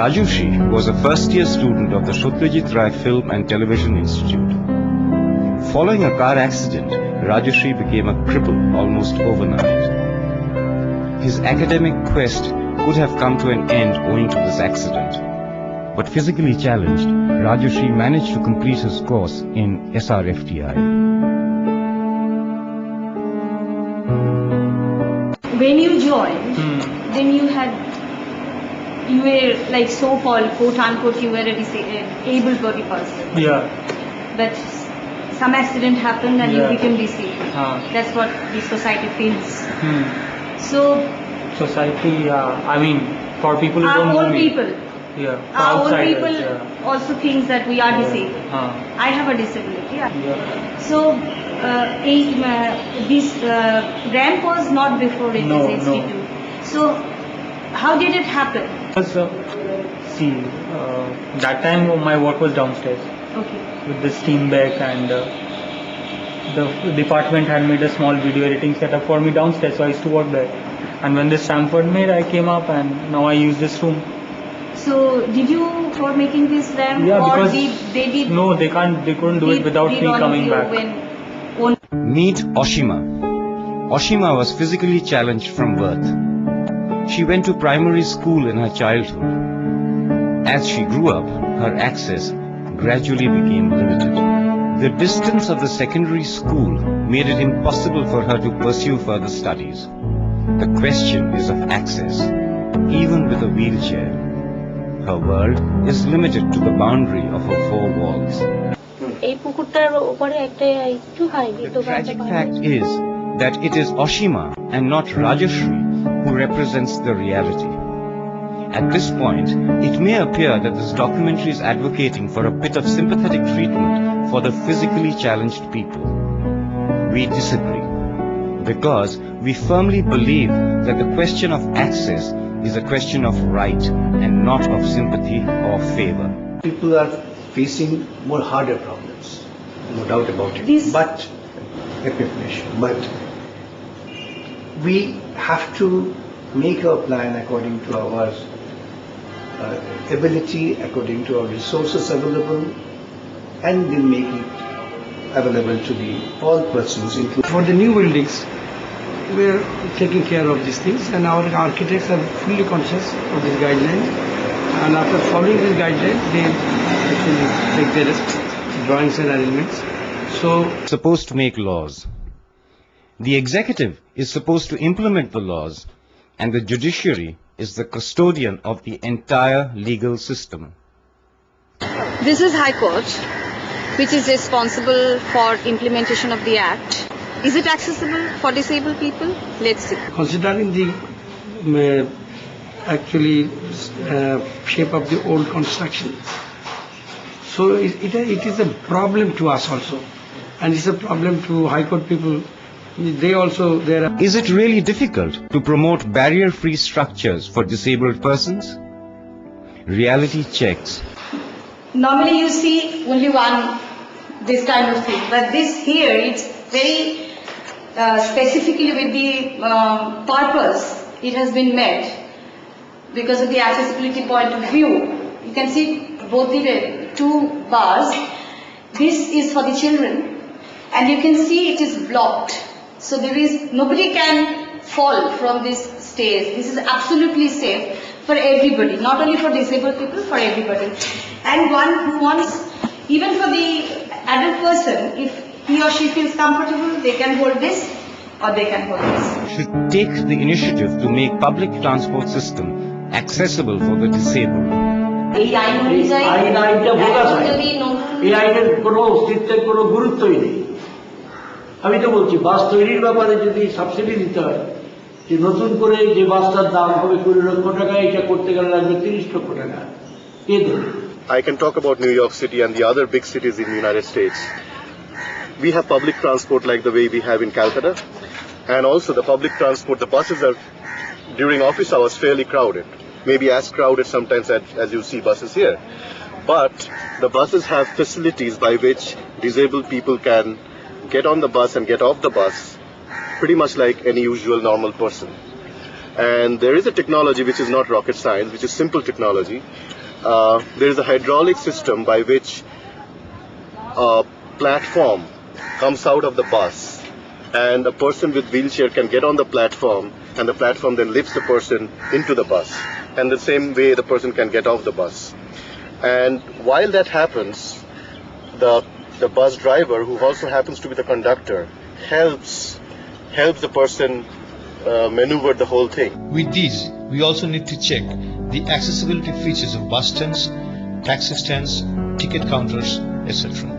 Rajushri was a first-year student of the Satyajit Ray Film and Television Institute. Following a car accident, Rajushri became a cripple almost overnight. His academic quest could have come to an end owing to this accident. But physically challenged, Rajushri managed to complete his course in SRFTI. When you joined, then you were like so-called, quote-unquote, you were a able-bodied person. Yeah. But some accident happened and you became disabled. That's what the society feels. So, Society, I mean, for people who our don't know old me. people, Yeah. For our old outsiders, people yeah. also think that we are disabled. I have a disability. Yeah. So, this ramp was not before in No, this institute. So, how did it happen? Because, see, that time my work was downstairs Okay. with the steam back, and the department had made a small video editing setup for me downstairs, so I used to work there. And when this Stanford made, I came up and now I use this room. So, did you for making this ramp, Yeah, or because they did? No, they couldn't do it without me coming back. Meet Oshima. Oshima was physically challenged from birth. She went to primary school in her childhood. As she grew up, her access gradually became limited. The distance of the secondary school made it impossible for her to pursue further studies. The question is of access, even with a wheelchair. Her world is limited to the boundary of her four walls. The tragic fact is that it is Oshima and not Rajushri who represents the reality. At this point, it may appear that this documentary is advocating for a bit of sympathetic treatment for the physically challenged people. We disagree, because we firmly believe that the question of access is a question of right and not of sympathy or favor. People are facing more harder problems, no doubt about it. But we have to make our plan according to our ability, according to our resources available, and then make it available to all persons, including. For the new buildings, we are taking care of these things, and our architects are fully conscious of these guidelines, and after following these guidelines, they actually take their drawings and arrangements. So, Supposed to make laws. The executive is supposed to implement the laws, and the judiciary is the custodian of the entire legal system. This is High Court, which is responsible for implementation of the Act. Is it accessible for disabled people? Let's see. considering the shape of the old construction, so it is a problem to us also, and it's a problem to High Court people. Is it really difficult to promote barrier-free structures for disabled persons? Reality checks. Normally you see only one this kind of thing, but this here, it's very specifically with the purpose it has been made because of the accessibility point of view. You can see both the two bars. This is for the children, and you can see it is blocked. So nobody can fall from this stairs. This is absolutely safe for everybody, not only for disabled people, for everybody. And one who wants, even for the adult person, if he or she feels comfortable, they can hold this or they can hold this. Should take the initiative to make public transport system accessible for the disabled. এই আইনটা bogus আইন। এই আইনের কোনো অস্তিত্বের কোনো গুরুত্বই নেই। আমি তো বলছি বাস তৈরির ব্যাপারে যদি সাবসিডি দিতে হয়, যে নতুন করে যে বাসটার দাম হবে 20 লক্ষ টাকা, এটা করতে গেলে লাগবে 30 লক্ষ টাকা, কে দেবে? I can talk about New York City and the other big cities in the United States. We have public transport like the way we have in Calcutta, and also the public transport, the buses are during office hours fairly crowded, maybe as crowded sometimes as you see buses here. But the buses have facilities by which disabled people can get on the bus and get off the bus pretty much like any usual normal person. And there is a technology which is not rocket science, which is simple technology, there is a hydraulic system by which a platform comes out of the bus, and a person with wheelchair can get on the platform, and the platform then lifts the person into the bus, and the same way the person can get off the bus. And while that happens, the bus driver, who also happens to be the conductor, helps the person maneuver the whole thing. With these, we also need to check the accessibility features of bus stands, taxi stands, ticket counters, etc.